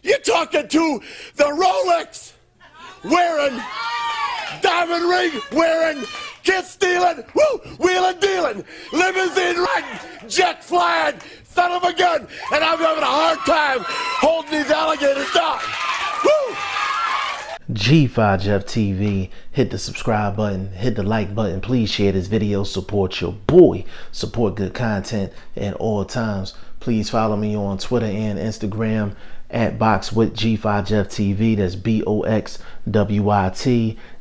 You're talking to the Rolex wearing, diamond ring wearing, kiss stealing, wheeling dealing, limousine riding, jet flying, son of a gun, and I'm having a hard time holding these alligators down. Woo! G5 Jeff TV, hit the subscribe button, hit the like button, please share this video, support your boy, support good content at all times. Please follow me on Twitter and Instagram at BoxWith G5 Jeff TV. That's BOXWIT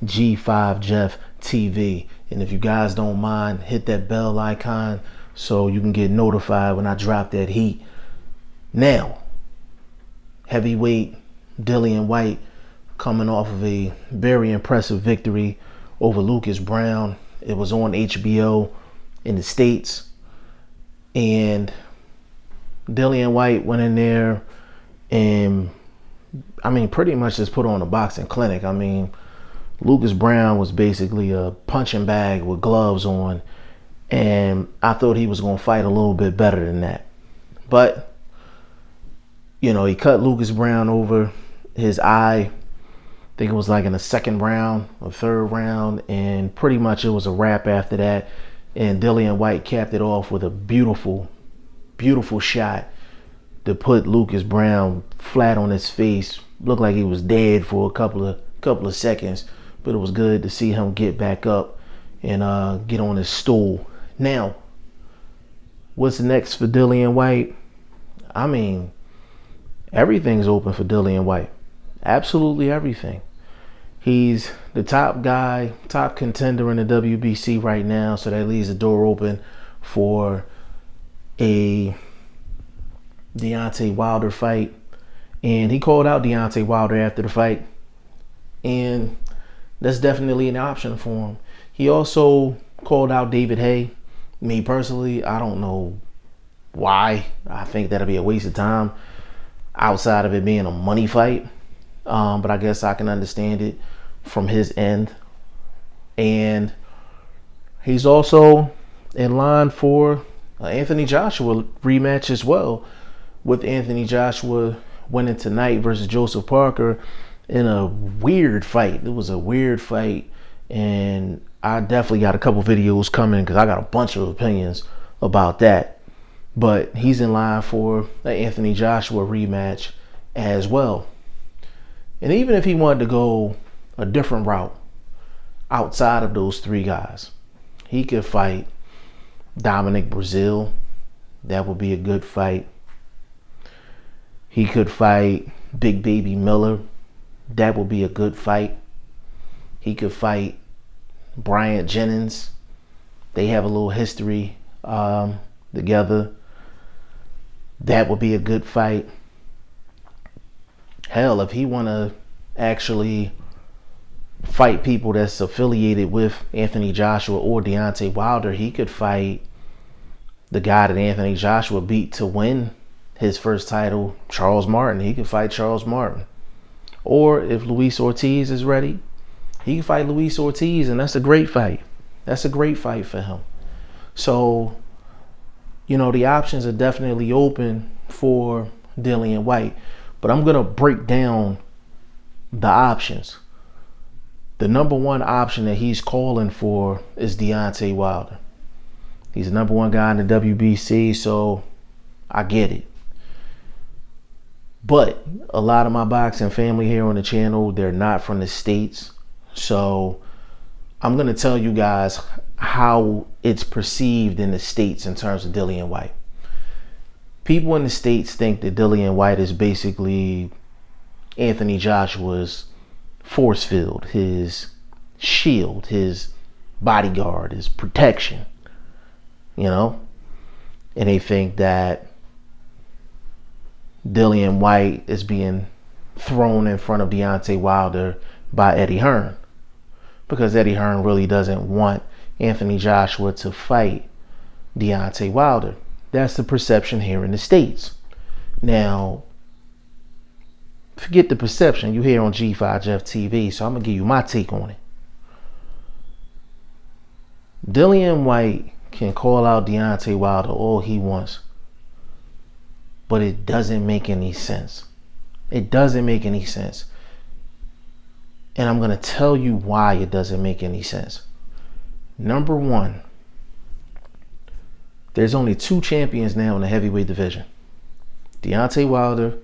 G5 Jeff TV. And if you guys don't mind, hit that bell icon so you can get notified when I drop that heat. Now, heavyweight Dillian White coming off of a very impressive victory over Lucas Brown. It was on HBO in the States, and Dillian White went in there and pretty much just put on a boxing clinic. Lucas Brown was basically a punching bag with gloves on, and I thought he was going to fight a little bit better than that. But he cut Lucas Brown over his eye. I think it was like in the second round or third round, and pretty much it was a wrap after that. And Dillian White capped it off with a beautiful, beautiful shot to put Lucas Brown flat on his face. Looked like he was dead for a couple of seconds, but it was good to see him get back up and get on his stool. Now, what's next for Dillian White? Everything's open for Dillian White. Absolutely everything. He's the top guy, top contender in the WBC right now, so that leaves the door open for a Deontay Wilder fight. And he called out Deontay Wilder after the fight, and that's definitely an option for him. He also called out David Haye. Me personally, I don't know why. I think that'll be a waste of time outside of it being a money fight. But I guess I can understand it from his end. And he's also in line for an Anthony Joshua rematch as well, with Anthony Joshua winning tonight versus Joseph Parker in a weird fight. It was a weird fight, and I definitely got a couple videos coming because I got a bunch of opinions about that. But he's in line for an Anthony Joshua rematch as well. And even if he wanted to go a different route outside of those three guys, he could fight Dominic Breazeale. That would be a good fight. He could fight Big Baby Miller. That would be a good fight. He could fight Bryant Jennings. They have a little history together. That would be a good fight. Hell, if he want to actually fight people that's affiliated with Anthony Joshua or Deontay Wilder, he could fight the guy that Anthony Joshua beat to win his first title, Charles Martin. He could fight Charles Martin. Or if Luis Ortiz is ready, he can fight Luis Ortiz, and that's a great fight. That's a great fight for him. So, the options are definitely open for Dillian White. But I'm going to break down the options. The number one option that he's calling for is Deontay Wilder. He's the number one guy in the WBC, so I get it. But a lot of my boxing family here on the channel, they're not from the States. So I'm going to tell you guys how it's perceived in the States in terms of Dillian White. People in the States think that Dillian White is basically Anthony Joshua's force field, his shield, his bodyguard, his protection, And they think that Dillian White is being thrown in front of Deontay Wilder by Eddie Hearn, because Eddie Hearn really doesn't want Anthony Joshua to fight Deontay Wilder. That's the perception here in the States. Now, forget the perception. You're here on G5 Jeff TV, so I'm going to give you my take on it. Dillian White can call out Deontay Wilder all he wants, but it doesn't make any sense. It doesn't make any sense. And I'm going to tell you why it doesn't make any sense. Number one, there's only 2 champions now in the heavyweight division. Deontay Wilder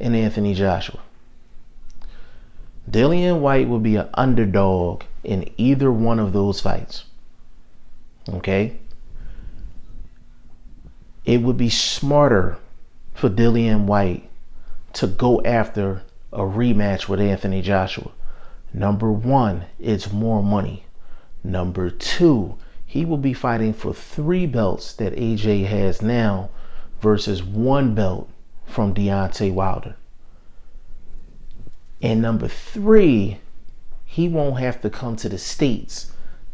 and Anthony Joshua. Dillian Whyte will be an underdog in either one of those fights. Okay? It would be smarter for Dillian Whyte to go after a rematch with Anthony Joshua. Number one, it's more money. Number two, he will be fighting for 3 belts that AJ has now versus 1 belt from Deontay Wilder. And number 3, he won't have to come to the States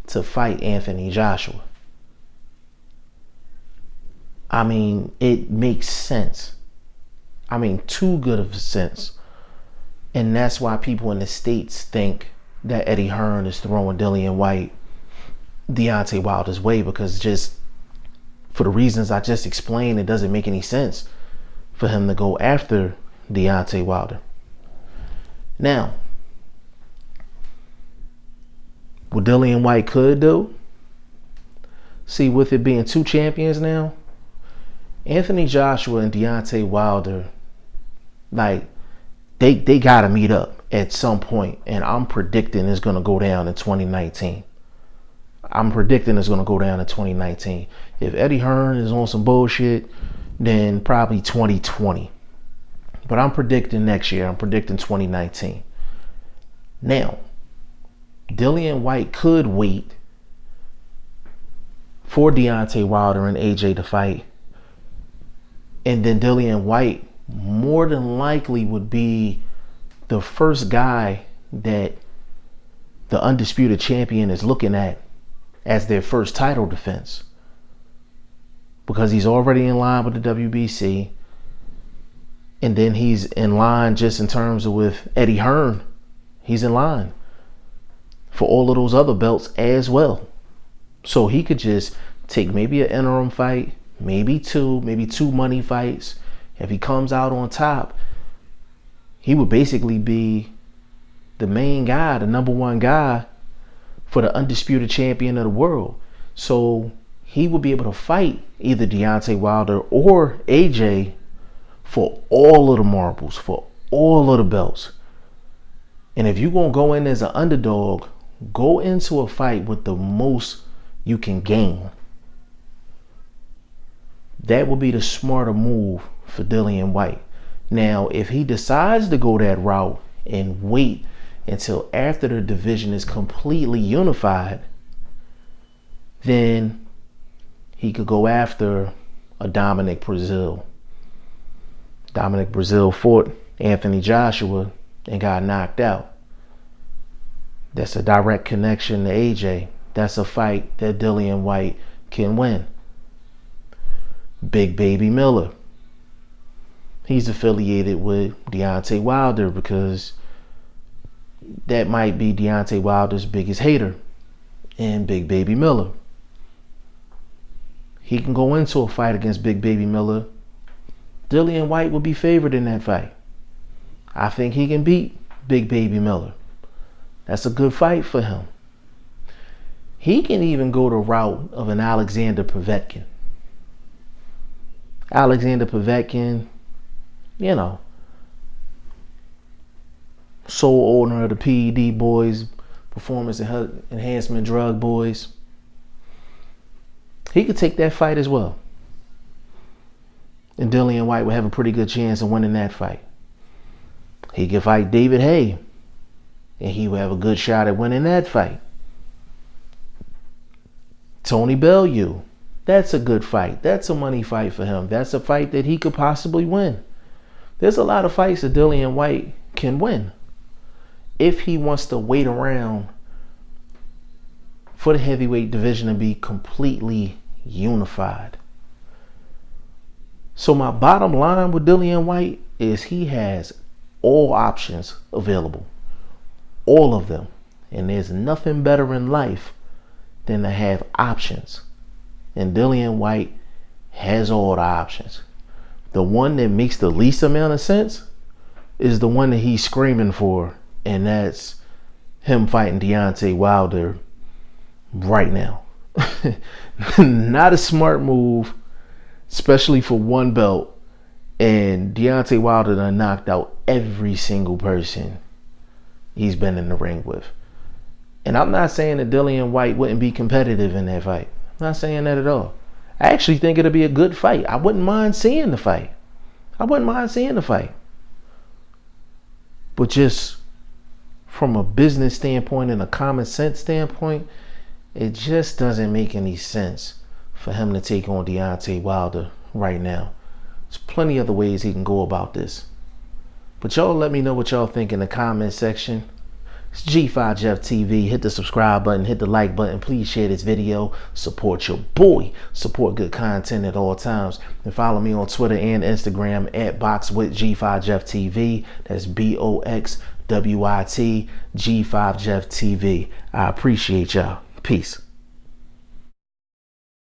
to fight Anthony Joshua. I mean, it makes sense. I mean, too good of a sense. And that's why people in the States think that Eddie Hearn is throwing Dillian Whyte Deontay Wilder's way, because just for the reasons I just explained, it doesn't make any sense for him to go after Deontay Wilder. Now, what Dillian Whyte could do, see, with it being 2 champions now, Anthony Joshua and Deontay Wilder, like, they gotta meet up at some point, and I'm predicting it's gonna go down in 2019. If Eddie Hearn is on some bullshit, then probably 2020. But I'm predicting next year. I'm predicting 2019. Now, Dillian Whyte could wait for Deontay Wilder and AJ to fight. And then Dillian Whyte more than likely would be the first guy that the undisputed champion is looking at as their first title defense, because he's already in line with the WBC, and then he's in line just in terms of with Eddie Hearn. He's in line for all of those other belts as well. So he could just take maybe an interim fight, maybe two money fights. If he comes out on top, he would basically be the main guy, the number one guy for the undisputed champion of the world. So he would be able to fight either Deontay Wilder or AJ for all of the marbles, for all of the belts. And if you're going to go in as an underdog, go into a fight with the most you can gain. That would be the smarter move for Dillian Whyte. Now, if he decides to go that route and wait until after the division is completely unified, then he could go after a Dominic Breazeale. Dominic Breazeale fought Anthony Joshua and got knocked out. That's a direct connection to AJ. That's a fight that Dillian Whyte can win. Big Baby Miller. He's affiliated with Deontay Wilder because that might be Deontay Wilder's biggest hater, and Big Baby Miller. He can go into a fight against Big Baby Miller. Dillian Whyte will be favored in that fight. I think he can beat Big Baby Miller. That's a good fight for him. He can even go the route of an Alexander Povetkin. Alexander Povetkin, you know, sole owner of the PED boys, performance enhancement drug boys. He could take that fight as well. And Dillian Whyte would have a pretty good chance of winning that fight. He could fight David Haye, and he would have a good shot at winning that fight. Tony Bellew, that's a good fight. That's a money fight for him. That's a fight that he could possibly win. There's a lot of fights that Dillian Whyte can win if he wants to wait around for the heavyweight division to be completely unified. So my bottom line with Dillian Whyte is he has all options available. All of them. And there's nothing better in life than to have options. And Dillian Whyte has all the options. The one that makes the least amount of sense is the one that he's screaming for, and that's him fighting Deontay Wilder right now. Not a smart move, especially for one belt. And Deontay Wilder done knocked out every single person he's been in the ring with. And I'm not saying that Dillian White wouldn't be competitive in that fight. I'm not saying that at all. I actually think it'll be a good fight. I wouldn't mind seeing the fight. But just from a business standpoint and a common sense standpoint, it just doesn't make any sense for him to take on Deontay Wilder right now. There's plenty other ways he can go about this. But y'all let me know what y'all think in the comment section. It's G5 Jeff TV. Hit the subscribe button, hit the like button. Please share this video. Support your boy. Support good content at all times. And follow me on Twitter and Instagram at BoxWith G5 Jeff TV. That's BOXWIT G5 Jeff TV. I appreciate y'all. Peace.